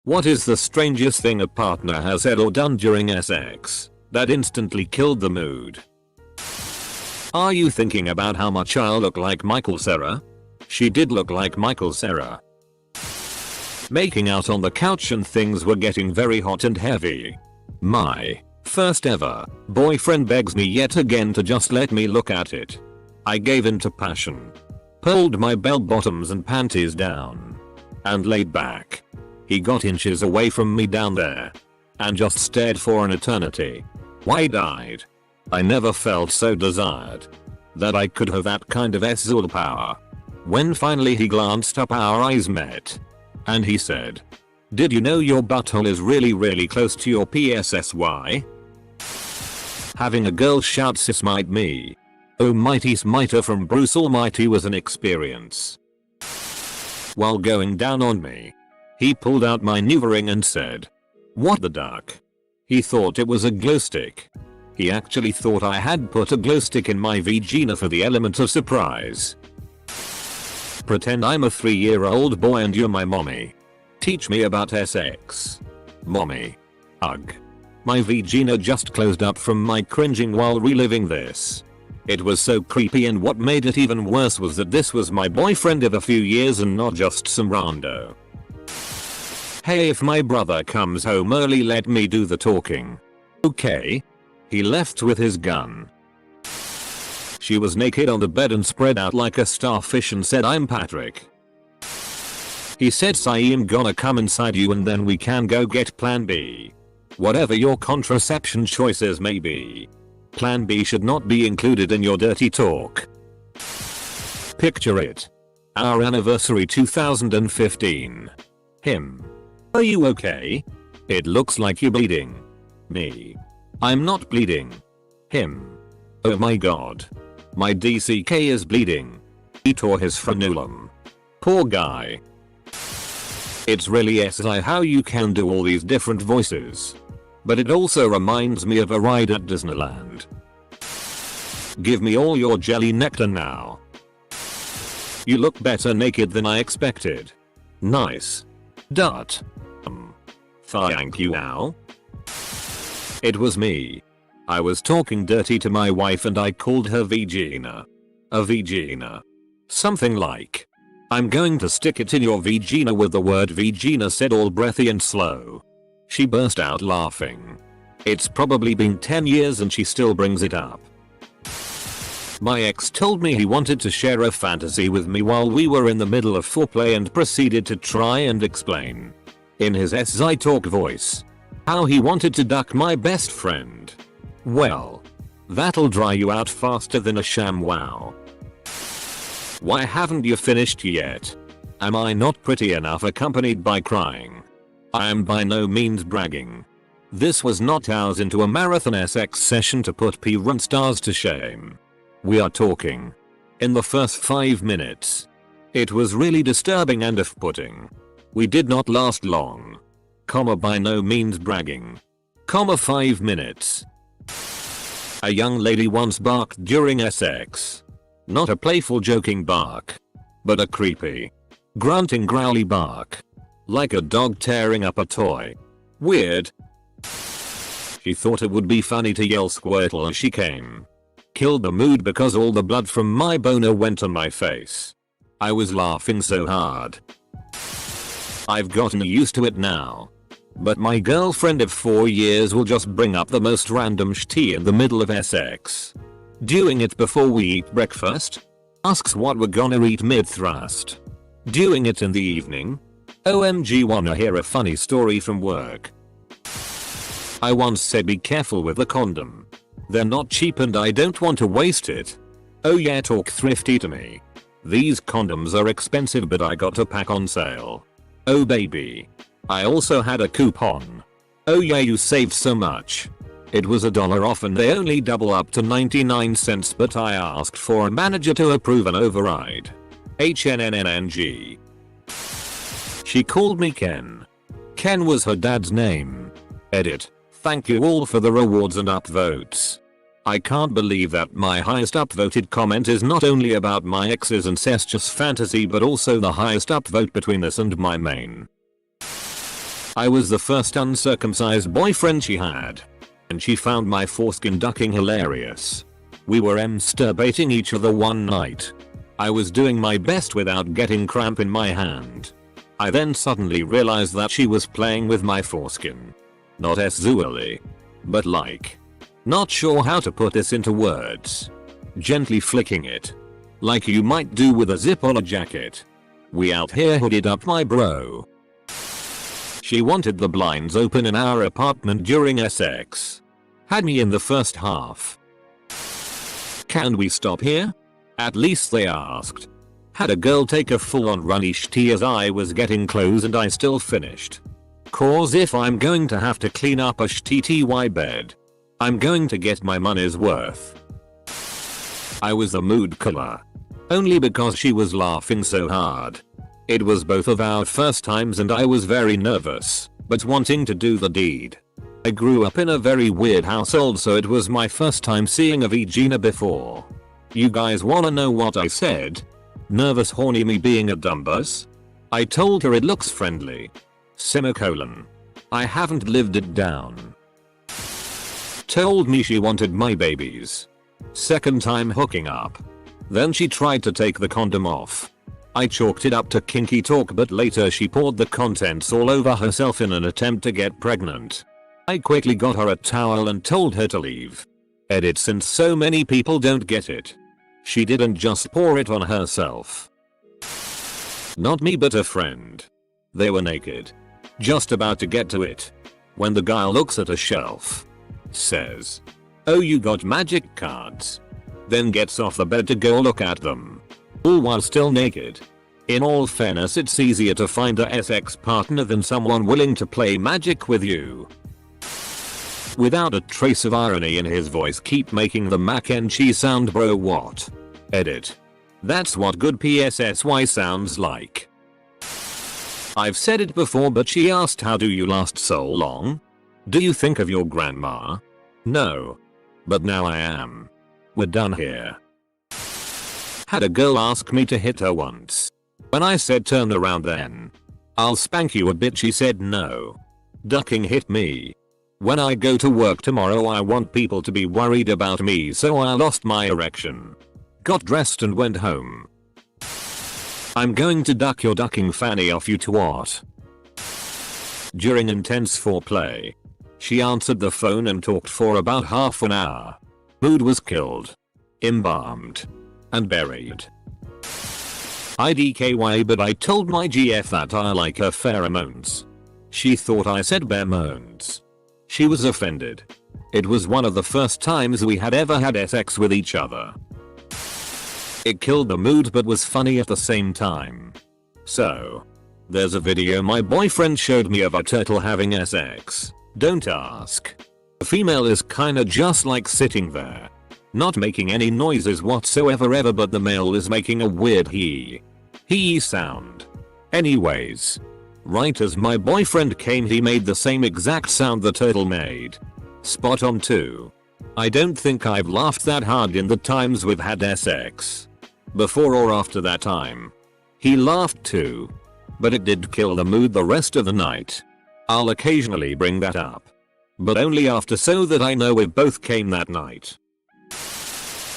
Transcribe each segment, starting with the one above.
What is the strangest thing a partner has said or done during sex that instantly killed the mood? Are you thinking about how much I look like Michael Cera? She did look like Michael Cera. Making out on the couch and things were getting very hot and heavy. My first ever boyfriend begs me yet again to just let me look at it. I gave in to passion. Pulled my bell bottoms and panties down. And laid back. He got inches away from me down there. And just stared for an eternity. Wide-eyed. I never felt so desired. That I could have that kind of sexual power. When finally he glanced up, our eyes met. And he said, "Did you know your butthole is really close to your PSSY?" Having a girl shout "Sis might me. Oh mighty smiter" from Bruce Almighty was an experience. While going down on me, he pulled out my new ring and said, "What the duck?" He thought it was a glow stick. He actually thought I had put a glow stick in my vagina for the element of surprise. Pretend I'm a 3-year-old boy and you're my mommy. Teach me about sex. Mommy. Ugh. My vagina just closed up from my cringing while reliving this. It was so creepy, and what made it even worse was that this was my boyfriend of a few years and not just some rando. Hey, if my brother comes home early, let me do the talking. Okay? He left with his gun. She was naked on the bed and spread out like a starfish and said, "I'm Patrick." He said, "I'm gonna come inside you and then we can go get plan B. Whatever your contraception choices may be. Plan B should not be included in your dirty talk." Picture it. Our anniversary 2015. Him. "Are you okay? It looks like you're bleeding." Me. "I'm not bleeding." Him. "Oh my god. My DCK is bleeding. He tore his frenulum. Poor guy." It's really SI how you can do all these different voices. But it also reminds me of a ride at Disneyland. Give me all your jelly nectar now. You look better naked than I expected. Nice. Dot. Thank you now. It was me. I was talking dirty to my wife and I called her vagina. A vagina. Something like, "I'm going to stick it in your vagina," with the word vagina said all breathy and slow. She burst out laughing. It's probably been 10 years and she still brings it up. My ex told me he wanted to share a fantasy with me while we were in the middle of foreplay and proceeded to try and explain, in his SI talk voice, how he wanted to duck my best friend. Well, that'll dry you out faster than a ShamWow. Why haven't you finished yet? Am I not pretty enough, accompanied by crying? I am by no means bragging. This was not hours into a marathon sex session to put P-run stars to shame. We are talking. In the first 5 minutes. It was really disturbing and off-putting. We did not last long. By no means bragging. 5 minutes. A young lady once barked during sex. Not a playful joking bark. But a creepy, grunting growly bark. Like a dog tearing up a toy. Weird. She thought it would be funny to yell Squirtle as she came. Killed the mood because all the blood from my boner went on my face. I was laughing so hard. I've gotten used to it now. But my girlfriend of 4 years will just bring up the most random shit in the middle of sex. Doing it before we eat breakfast. Asks what we're gonna eat mid-thrust. Doing it in the evening. OMG, wanna hear a funny story from work? I once said be careful with the condom. They're not cheap and I don't want to waste it. Oh yeah, talk thrifty to me. These condoms are expensive but I got a pack on sale. Oh baby. I also had a coupon. Oh yeah, you saved so much. It was $1 off and they only double up to 99 cents, but I asked for a manager to approve an override. HNNNG. She called me Ken. Ken was her dad's name. Edit. Thank you all for the rewards and upvotes. I can't believe that my highest upvoted comment is not only about my ex's incestuous fantasy but also the highest upvote between this and my main. I was the first uncircumcised boyfriend she had. And she found my foreskin ducking hilarious. We were masturbating each other one night. I was doing my best without getting cramp in my hand. I then suddenly realized that she was playing with my foreskin. Not sexually, but like. Not sure how to put this into words. Gently flicking it. Like you might do with a zip on a jacket. We out here hooded up my bro. She wanted the blinds open in our apartment during sex. Had me in the first half. Can we stop here? At least they asked. Had a girl take a full-on runny shitty as I was getting close and I still finished. Cause if I'm going to have to clean up a shitty bed, I'm going to get my money's worth. I was the mood killer. Only because she was laughing so hard. It was both of our first times and I was very nervous, but wanting to do the deed. I grew up in a very weird household, so it was my first time seeing a vagina before. You guys wanna know what I said? Nervous horny me being a dumbass? I told her it looks friendly. Semicolon. I haven't lived it down. Told me she wanted my babies. Second time hooking up. Then she tried to take the condom off. I chalked it up to kinky talk, but later she poured the contents all over herself in an attempt to get pregnant. I quickly got her a towel and told her to leave. Edit, since so many people don't get it. She didn't just pour it on herself. Not me, but a friend. They were naked. Just about to get to it. When the guy looks at a shelf. Says, "Oh, you got magic cards." Then gets off the bed to go look at them. All while still naked. In all fairness, it's easier to find a sex partner than someone willing to play magic with you. Without a trace of irony in his voice, keep making the mac and cheese sound, bro. What? Edit. That's what good PSSY sounds like. I've said it before, but she asked, how do you last so long? Do you think of your grandma? No. But now I am. We're done here. Had a girl ask me to hit her once. When I said turn around then. I'll spank you a bit, she said no. Ducking hit me. When I go to work tomorrow, I want people to be worried about me, so I lost my erection. Got dressed and went home. I'm going to duck your ducking fanny off you twat. During intense foreplay. She answered the phone and talked for about half an hour. Mood was killed. Embalmed. And buried. IDKY, but I told my GF that I like her pheromones. She thought I said bemoans. She was offended. It was one of the first times we had ever had sex with each other. It killed the mood but was funny at the same time. So, there's a video my boyfriend showed me of a turtle having sex. Don't ask. The female is kinda just like sitting there. Not making any noises whatsoever ever, but the male is making a weird hee sound. Anyways. Right as my boyfriend came, he made the same exact sound the turtle made. Spot on too. I don't think I've laughed that hard in the times we've had sex. Before or after that time. He laughed too. But it did kill the mood the rest of the night. I'll occasionally bring that up. But only after, so that I know if both came that night.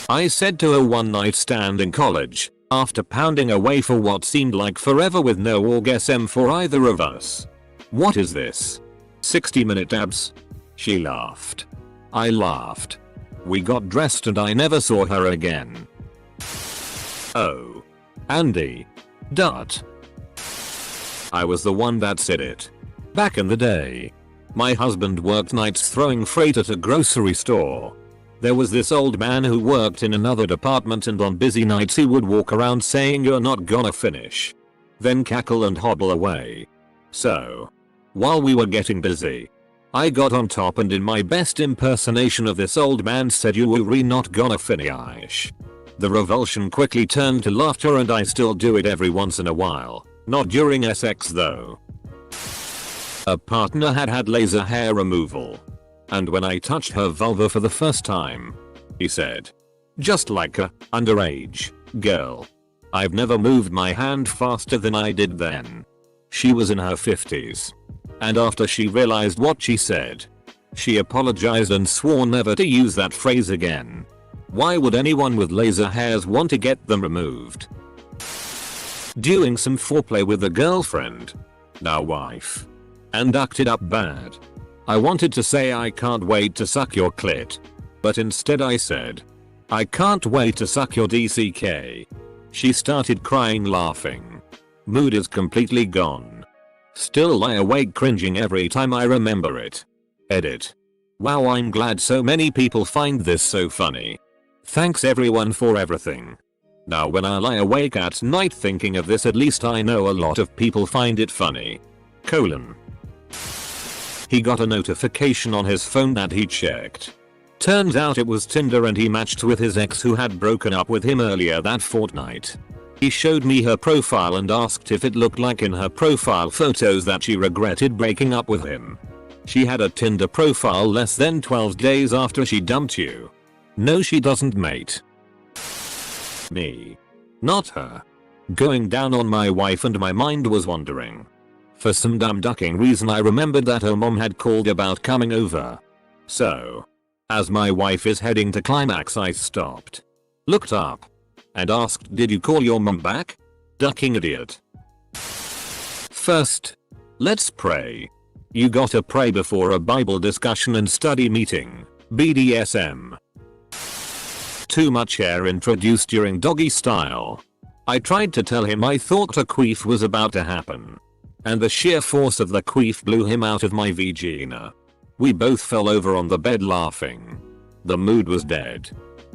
I said to a one night stand in college, after pounding away for what seemed like forever with no orgasm for either of us. What is this? 60-minute abs? She laughed. I laughed. We got dressed and I never saw her again. Oh. Andy. Dot. I was the one that said it. Back in the day. My husband worked nights throwing freight at a grocery store. There was this old man who worked in another department, and on busy nights he would walk around saying you're not gonna finish. Then cackle and hobble away. So, while we were getting busy, I got on top and in my best impersonation of this old man said you were not gonna finish. The revulsion quickly turned to laughter, and I still do it every once in a while. Not during sex though. A partner had laser hair removal. And when I touched her vulva for the first time, he said, just like a underage girl. I've never moved my hand faster than I did then. She was in her 50s. And after she realized what she said, she apologized and swore never to use that phrase again. Why would anyone with laser hairs want to get them removed? Doing some foreplay with a girlfriend, now wife, and acted up bad. I wanted to say I can't wait to suck your clit, but instead I said, I can't wait to suck your DCK. She started crying laughing. Mood is completely gone. Still lie awake cringing every time I remember it. Edit. Wow, I'm glad so many people find this so funny. Thanks everyone for everything. Now when I lie awake at night thinking of this, at least I know a lot of people find it funny. He got a notification on his phone that he checked. Turns out it was Tinder and he matched with his ex who had broken up with him earlier that fortnight. He showed me her profile and asked if it looked like in her profile photos that she regretted breaking up with him. She had a Tinder profile less than 12 days after she dumped you. No, she doesn't, mate. Me. Not her. Going down on my wife and my mind was wandering. For some dumb ducking reason I remembered that her mom had called about coming over. So, as my wife is heading to climax, I stopped, looked up, and asked, did you call your mom back? Ducking idiot. First, let's pray. You gotta pray before a Bible discussion and study meeting. BDSM. Too much air introduced during doggy style. I tried to tell him I thought a queef was about to happen, and the sheer force of the queef blew him out of my vagina. We both fell over on the bed laughing. The mood was dead,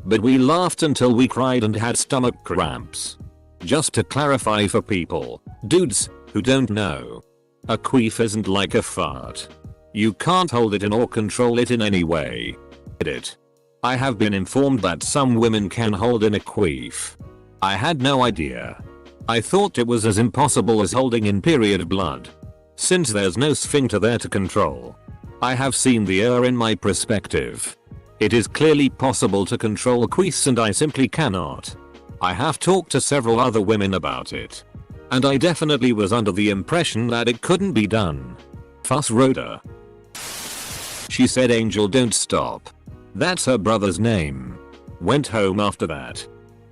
but we laughed until we cried and had stomach cramps. Just to clarify for people, dudes, who don't know, a queef isn't like a fart. You can't hold it in or control it in any way. Edit. I have been informed that some women can hold in a queef. I had no idea. I thought it was as impossible as holding in period blood, since there's no sphincter there to control. I have seen the error in my perspective. It is clearly possible to control queefs and I simply cannot. I have talked to several other women about it, and I definitely was under the impression that it couldn't be done. Fuss Rhoda. She said Angel don't stop. That's her brother's name. Went home after that.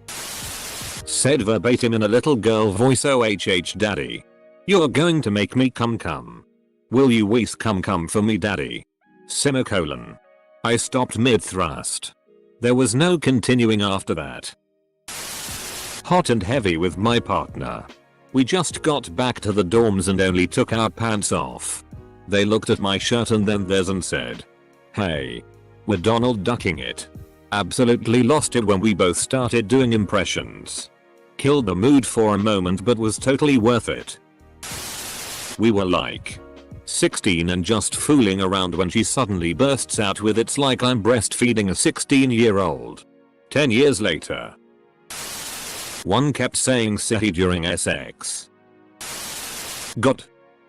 Said verbatim in a little girl voice, OHH daddy. You're going to make me come. Will you wheeze come for me daddy? Semicolon. I stopped mid-thrust. There was no continuing after that. Hot and heavy with my partner. We just got back to the dorms and only took our pants off. They looked at my shirt and then theirs and said, hey, we're Donald ducking it. Absolutely lost it when we both started doing impressions. Killed the mood for a moment but was totally worth it. We were like 16 and just fooling around when she suddenly bursts out with it's like I'm breastfeeding a 16-year-old. 10 years later. One kept saying sahi during sex. Got.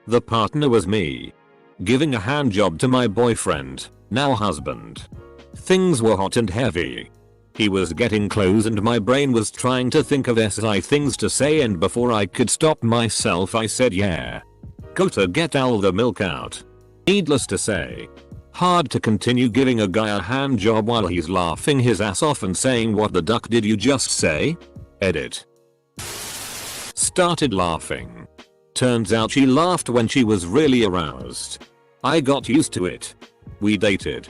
The partner was me. Giving a hand job to my boyfriend, now husband. Things were hot and heavy. He was getting close and my brain was trying to think of SI things to say, and before I could stop myself I said yeah. Gotta get all the milk out. Needless to say, hard to continue giving a guy a hand job while he's laughing his ass off and saying what the duck did you just say? Edit. Started laughing. Turns out she laughed when she was really aroused. I got used to it. We dated.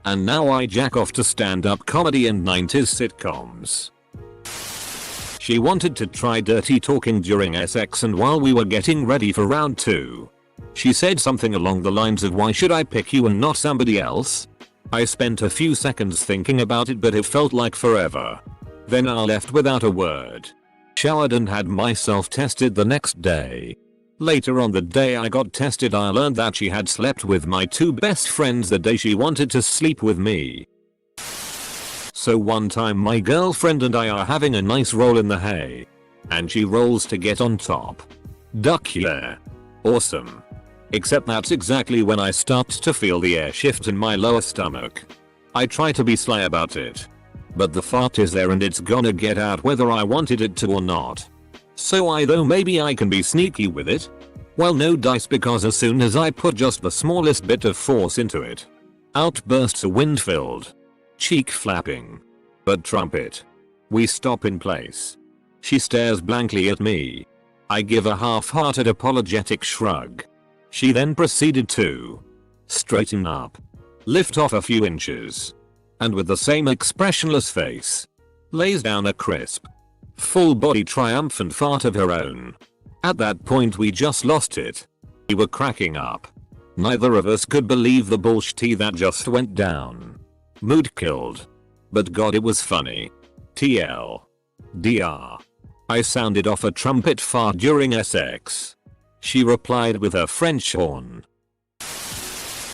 And now I jack off to stand-up comedy and 90s sitcoms. She wanted to try dirty talking during sex, and while we were getting ready for round 2, she said something along the lines of why should I pick you and not somebody else? I spent a few seconds thinking about it but it felt like forever. Then I left without a word. Showered and had myself tested the next day. Later on the day I got tested I learned that she had slept with my 2 best friends the day she wanted to sleep with me. So one time my girlfriend and I are having a nice roll in the hay. And she rolls to get on top. Duck yeah. Awesome. Except that's exactly when I start to feel the air shift in my lower stomach. I try to be sly about it. But the fart is there and it's gonna get out whether I wanted it to or not. So I thought maybe I can be sneaky with it. Well, no dice, because as soon as I put just the smallest bit of force into it, out bursts a wind-filled, cheek-flapping bird trumpet. We stop in place. She stares blankly at me. I give a half-hearted apologetic shrug. She then proceeded to straighten up, lift off a few inches, and with the same expressionless face, lays down a crisp, full-body triumphant fart of her own. At that point we just lost it. We were cracking up. Neither of us could believe the bullshit that just went down. Mood killed. But God, it was funny. TLDR. I sounded off a trumpet fart during SX. She replied with her French horn.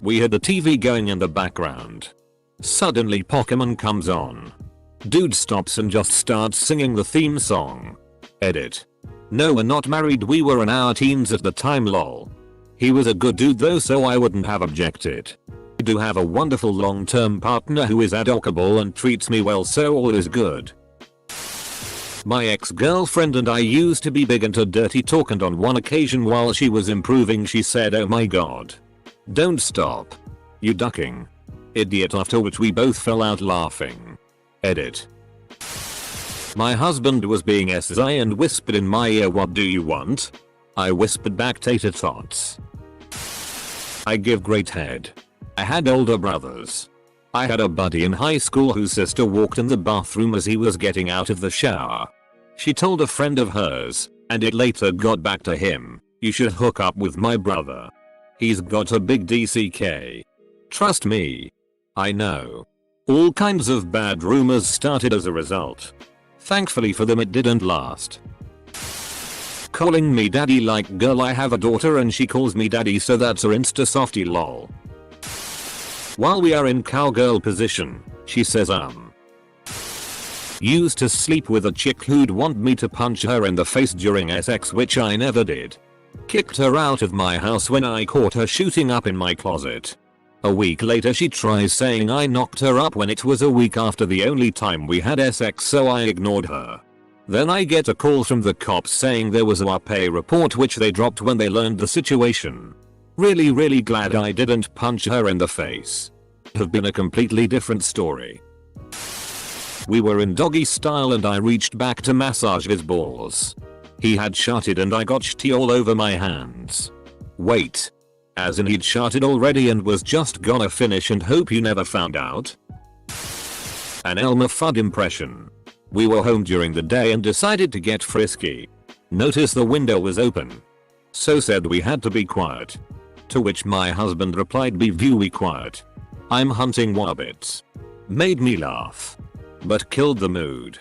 We had the TV going in the background. Suddenly Pokemon comes on. Dude stops and just starts singing the theme song. Edit. No, we're not married, we were in our teens at the time, lol. He was a good dude though, so I wouldn't have objected. I do have a wonderful long-term partner who is adorable and treats me well, so all is good. My ex-girlfriend and I used to be big into dirty talk, and on one occasion while she was improving she said, "Oh my god. Don't stop. You ducking idiot," after which we both fell out laughing. Edit. My husband was being SI and whispered in my ear, "What do you want?" I whispered back, "Tater tots." I give great head. I had older brothers. I had a buddy in high school whose sister walked in the bathroom as he was getting out of the shower. She told a friend of hers, and it later got back to him, "You should hook up with my brother. He's got a big DCK." Trust me. I know. All kinds of bad rumors started as a result. Thankfully for them it didn't last. Calling me daddy, like, girl, I have a daughter and she calls me daddy, so that's her insta softie, lol. While we are in cowgirl position, she says used to sleep with a chick who'd want me to punch her in the face during SX, which I never did. Kicked her out of my house when I caught her shooting up in my closet. A week later she tries saying I knocked her up when it was a week after the only time we had SX, so I ignored her. Then I get a call from the cops saying there was a WAPA report, which they dropped when they learned the situation. Really glad I didn't punch her in the face. Have been a completely different story. We were in doggy style and I reached back to massage his balls. He had sharted and I got shitty all over my hands. Wait. As in he'd sharted already and was just gonna finish and hope you never found out? An Elmer Fudd impression. We were home during the day and decided to get frisky. Noticed the window was open. So said we had to be quiet. To which my husband replied, "Be very quiet. I'm hunting wabbits." Made me laugh. But killed the mood.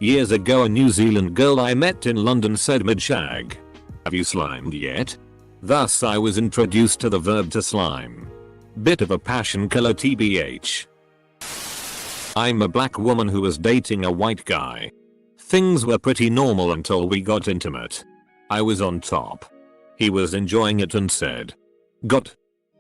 Years ago a New Zealand girl I met in London said mid-shag, "Have you slimed yet?" Thus I was introduced to the verb to slime. Bit of a passion killer tbh. I'm a black woman who was dating a white guy. Things were pretty normal until we got intimate. I was on top. He was enjoying it and said, "God,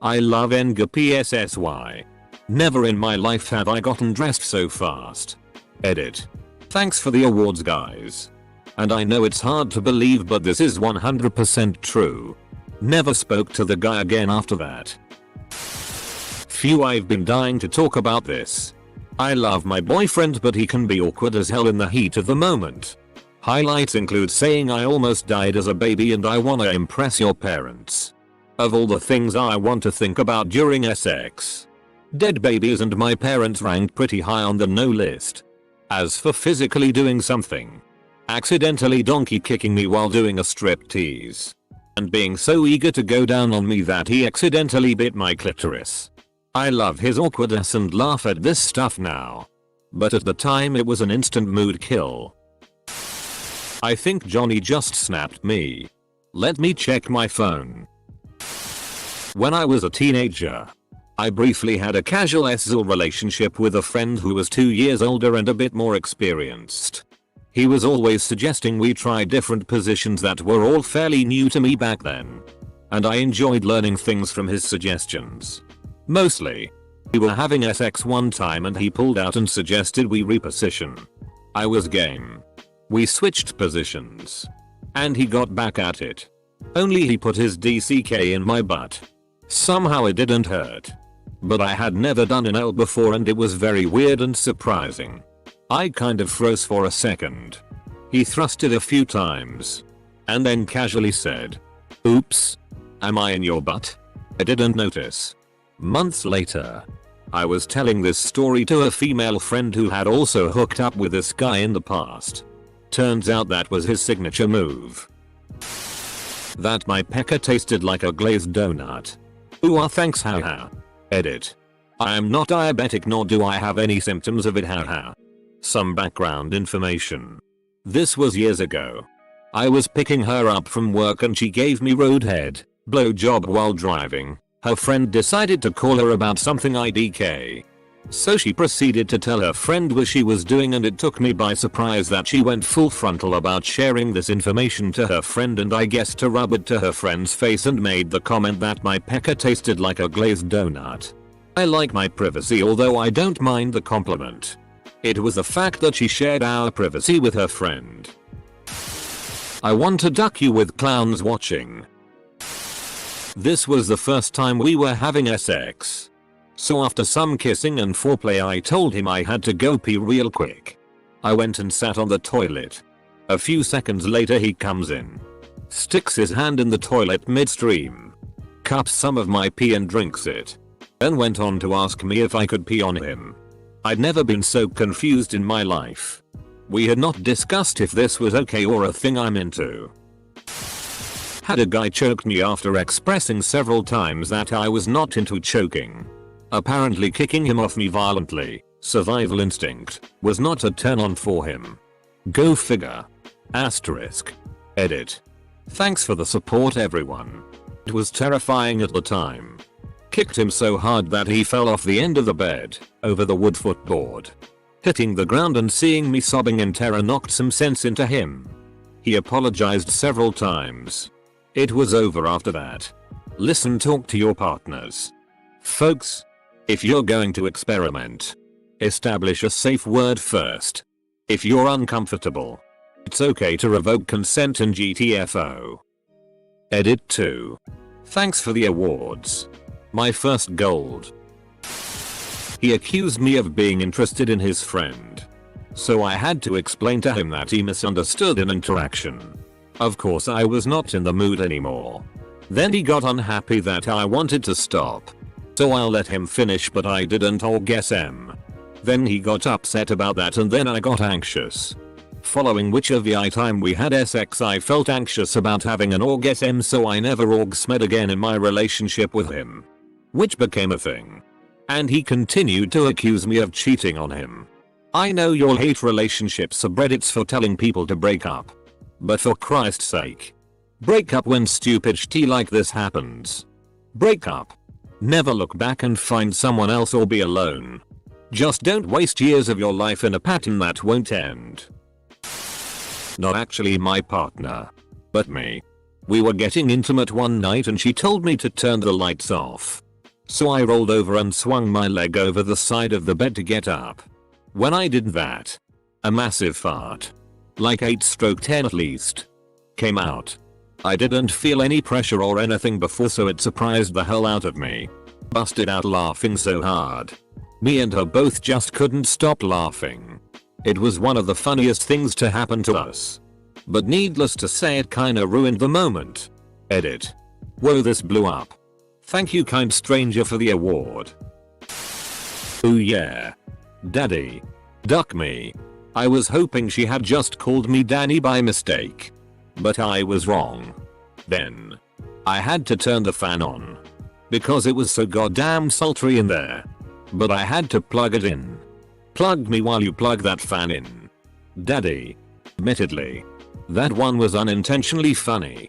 I love NGPSSY. Never in my life have I gotten dressed so fast." Edit. Thanks for the awards, guys. And I know it's hard to believe, but this is 100% true. Never spoke to the guy again after that. Phew, I've been dying to talk about this. I love my boyfriend, but he can be awkward as hell in the heat of the moment. Highlights include saying I almost died as a baby and I wanna impress your parents. Of all the things I want to think about during SX, dead babies and my parents ranked pretty high on the no list. As for physically doing something, accidentally donkey kicking me while doing a striptease, and being so eager to go down on me that he accidentally bit my clitoris. I love his awkwardness and laugh at this stuff now. But at the time it was an instant mood kill. I think Johnny just snapped me. Let me check my phone. When I was a teenager, I briefly had a casual SZL relationship with a friend who was 2 years older and a bit more experienced. He was always suggesting we try different positions that were all fairly new to me back then. And I enjoyed learning things from his suggestions. Mostly. We were having SX one time and he pulled out and suggested we reposition. I was game. We switched positions. And he got back at it. Only he put his DCK in my butt. Somehow it didn't hurt. But I had never done an L before and it was very weird and surprising. I kind of froze for a second. He thrusted a few times. And then casually said, "Oops. Am I in your butt?" I didn't notice. Months later, I was telling this story to a female friend who had also hooked up with this guy in the past. Turns out that was his signature move. That my pecker tasted like a glazed donut. Ooh, thanks, haha. Edit. I am not diabetic nor do I have any symptoms of it, haha. Some background information. This was years ago. I was picking her up from work and she gave me roadhead, blowjob while driving. Her friend decided to call her about something IDK. So she proceeded to tell her friend what she was doing and it took me by surprise that she went full frontal about sharing this information to her friend and I guess to rub it to her friend's face and made the comment that my pecker tasted like a glazed donut. I like my privacy although I don't mind the compliment. It was the fact that she shared our privacy with her friend. I want to duck you with clowns watching. This was the first time we were having sex. So after some kissing and foreplay I told him I had to go pee real quick. I went and sat on the toilet. A few seconds later he comes in. Sticks his hand in the toilet midstream. Cups some of my pee and drinks it. Then went on to ask me if I could pee on him. I'd never been so confused in my life. We had not discussed if this was okay or a thing I'm into. Had a guy choke me after expressing several times that I was not into choking. Apparently kicking him off me violently, survival instinct, was not a turn on for him. Go figure. Asterisk. Edit. Thanks for the support everyone. It was terrifying at the time. Kicked him so hard that he fell off the end of the bed, over the wood footboard. Hitting the ground and seeing me sobbing in terror knocked some sense into him. He apologized several times. It was over after that. Listen, talk to your partners. Folks, if you're going to experiment, establish a safe word first. If you're uncomfortable, it's okay to revoke consent and GTFO. Edit 2. Thanks for the awards. My first gold. He accused me of being interested in his friend. So I had to explain to him that he misunderstood an interaction. Of course I was not in the mood anymore. Then he got unhappy that I wanted to stop. So I'll let him finish but I didn't orgasm. Then he got upset about that and then I got anxious. Following which every time we had sex I felt anxious about having an orgasm so I never orgasmed again in my relationship with him. Which became a thing. And he continued to accuse me of cheating on him. I know you'll hate relationship subreddits for telling people to break up. But for Christ's sake. Break up when stupid shit like this happens. Break up. Never look back and find someone else or be alone. Just don't waste years of your life in a pattern that won't end. Not actually my partner. But me. We were getting intimate one night and she told me to turn the lights off. So I rolled over and swung my leg over the side of the bed to get up. When I did that, a massive fart, like 8/10 at least, came out. I didn't feel any pressure or anything before so it surprised the hell out of me. Busted out laughing so hard. Me and her both just couldn't stop laughing. It was one of the funniest things to happen to us. But needless to say it kinda ruined the moment. Edit. Whoa, this blew up. Thank you kind stranger for the award. Ooh yeah. Daddy. Duck me. I was hoping she had just called me Danny by mistake. But I was wrong. Then. I had to turn the fan on. Because it was so goddamn sultry in there. But I had to plug it in. Plug me while you plug that fan in. Daddy. Admittedly. That one was unintentionally funny.